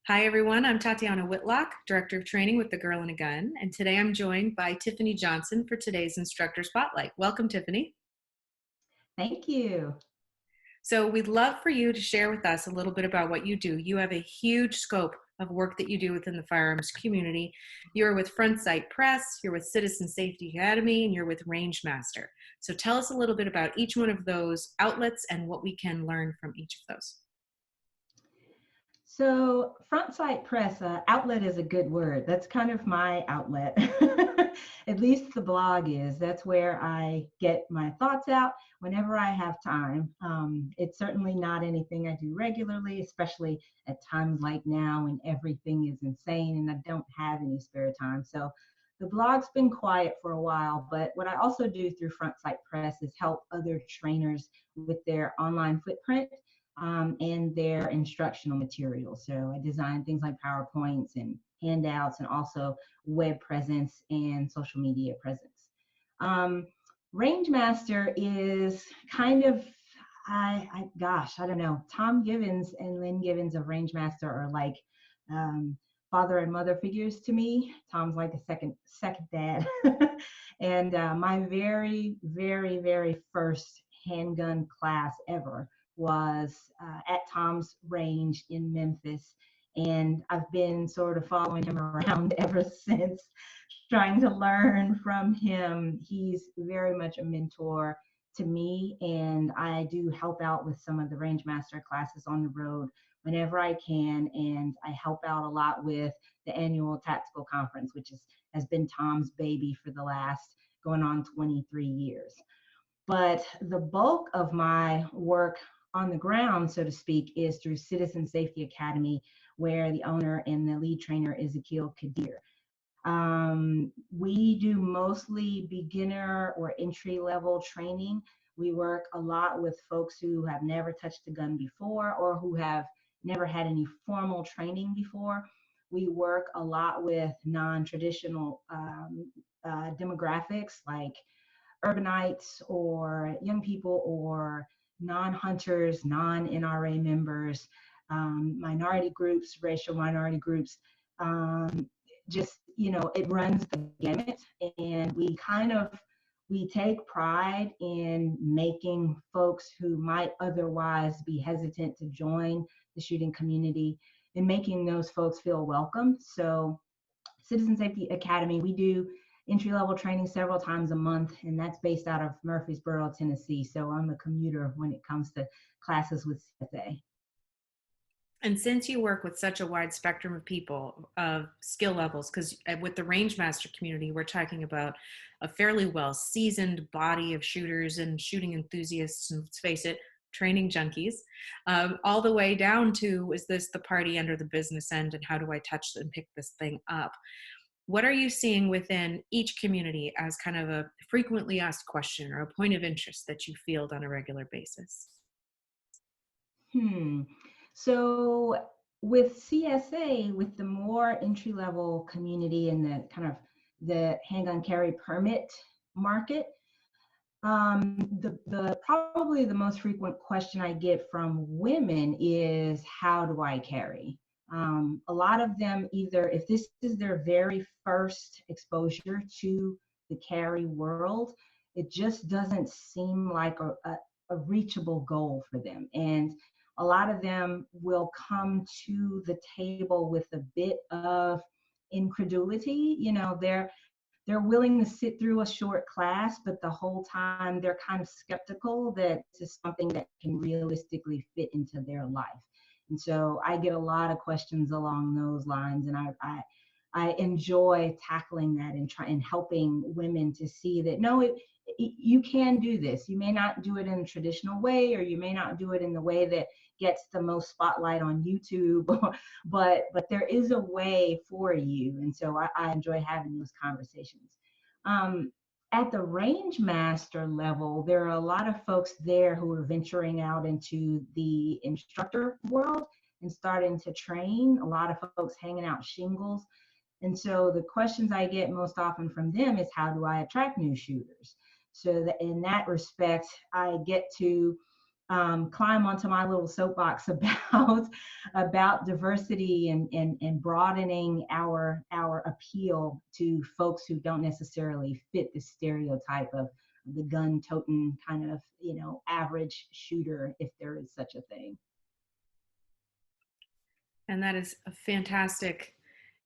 Hi, everyone. I'm Tatiana Whitlock, Director of Training with the Girl and a Gun, and today I'm joined by Tiffany Johnson for today's Instructor Spotlight. Welcome, Tiffany. Thank you. So we'd love for you to share with us a little bit about what you do. You have a huge scope of work that you do within the firearms community. You're with frontsightpress, you're with Citizen Safety Academy, and you're with Rangemaster. So tell us a little bit about each one of those outlets and what we can learn from each of those. So frontsightpress, outlet is a good word. That's kind of my outlet. At least the blog is. That's where I get my thoughts out whenever I have time. It's certainly not anything I do regularly, especially at times like now when everything is insane and I don't have any spare time. So the blog's been quiet for a while, but what I also do through frontsightpress is help other trainers with their online footprint and their instructional materials. So I design things like PowerPoints and handouts and also web presence and social media presence. Rangemaster is kind of, I don't know, Tom Givens and Lynn Givens of Rangemaster are like father and mother figures to me. Tom's like a second dad. And my very first handgun class ever was at Tom's range in Memphis. And I've been sort of following him around ever since, trying to learn from him. He's very much a mentor to me, and I do help out with some of the Rangemaster classes on the road whenever I can, and I help out a lot with the annual tactical conference, which has been Tom's baby for the last going on 23 years. But the bulk of my work on the ground, so to speak, is through Citizen Safety Academy, where the owner and the lead trainer is Akil Kadir. We do mostly beginner or entry level training. We work a lot with folks who have never touched a gun before or who have never had any formal training before. We work a lot with non-traditional demographics like urbanites or young people or non-hunters, non-NRA members, minority groups, racial minority groups. Just, it runs the gamut. And we take pride in making folks who might otherwise be hesitant to join the shooting community and making those folks feel welcome. So Citizen Safety Academy, we do entry-level training several times a month, and that's based out of Murfreesboro, Tennessee. So I'm a commuter when it comes to classes with CSA. And since you work with such a wide spectrum of people, of skill levels, because with the Rangemaster community, we're talking about a fairly well-seasoned body of shooters and shooting enthusiasts, and let's face it, training junkies, all the way down to, is this the party under the business end, and how do I touch and pick this thing up? What are you seeing within each community as kind of a frequently asked question or a point of interest that you field on a regular basis? So with CSA, with the more entry-level community and the kind of the handgun carry permit market, the probably the most frequent question I get from women is, how do I carry? A lot of them, either if this is their very first exposure to the carry world, it just doesn't seem like a reachable goal for them. And a lot of them will come to the table with a bit of incredulity. They're willing to sit through a short class, but the whole time they're kind of skeptical that this is something that can realistically fit into their life. And so I get a lot of questions along those lines, and I enjoy tackling that and helping women to see that, no, you can do this. You may not do it in a traditional way, or you may not do it in the way that gets the most spotlight on YouTube, but there is a way for you. And so I enjoy having those conversations. At the Rangemaster level, there are a lot of folks there who are venturing out into the instructor world and starting to train. A lot of folks hanging out shingles. And so the questions I get most often from them is, how do I attract new shooters? So that in that respect, I get to climb onto my little soapbox about diversity and broadening our appeal to folks who don't necessarily fit the stereotype of the gun-toting kind of, average shooter, if there is such a thing. And that is a fantastic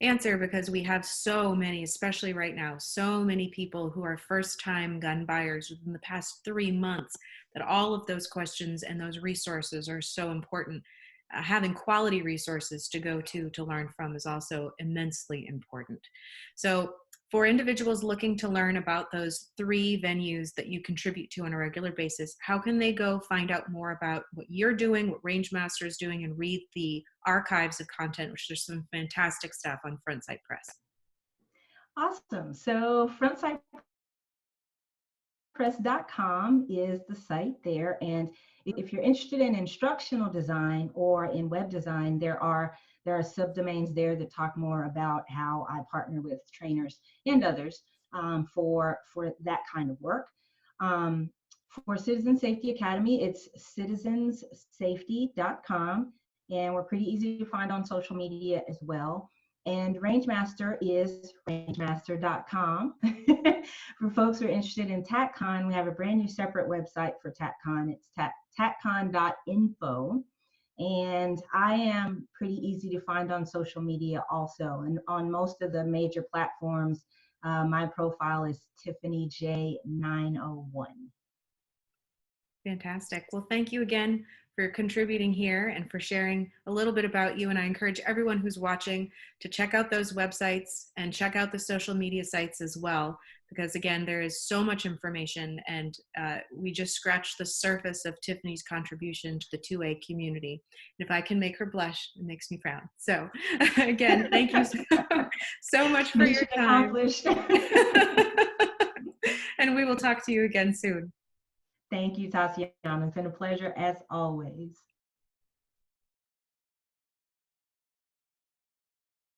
answer, because we have so many, especially right now, so many people who are first time gun buyers within the past 3 months, that all of those questions and those resources are so important. Having quality resources to go to learn from is also immensely important. So for individuals looking to learn about those 3 venues that you contribute to on a regular basis, how can they go find out more about what you're doing, what Rangemaster is doing, and read the archives of content, which there's some fantastic stuff on frontsightpress? Awesome. So frontsightpress.com is the site there. And if you're interested in instructional design or in web design, there are subdomains there that talk more about how I partner with trainers and others for that kind of work. For Citizen Safety Academy, it's citizenssafety.com, and we're pretty easy to find on social media as well. And Rangemaster is rangemaster.com. For folks who are interested in TACCon, we have a brand new separate website for TACCon. It's taccon.info. And I am pretty easy to find on social media also. And on most of the major platforms, my profile is Tiffany J901. Fantastic. Well, thank you again for contributing here and for sharing a little bit about you. And I encourage everyone who's watching to check out those websites and check out the social media sites as well, because again, there is so much information, and we just scratched the surface of Tiffany's contribution to the 2A community. And if I can make her blush, it makes me proud. So again, thank you so much for your time. Accomplished. And we will talk to you again soon. Thank you, Tatiana. It's been a pleasure as always.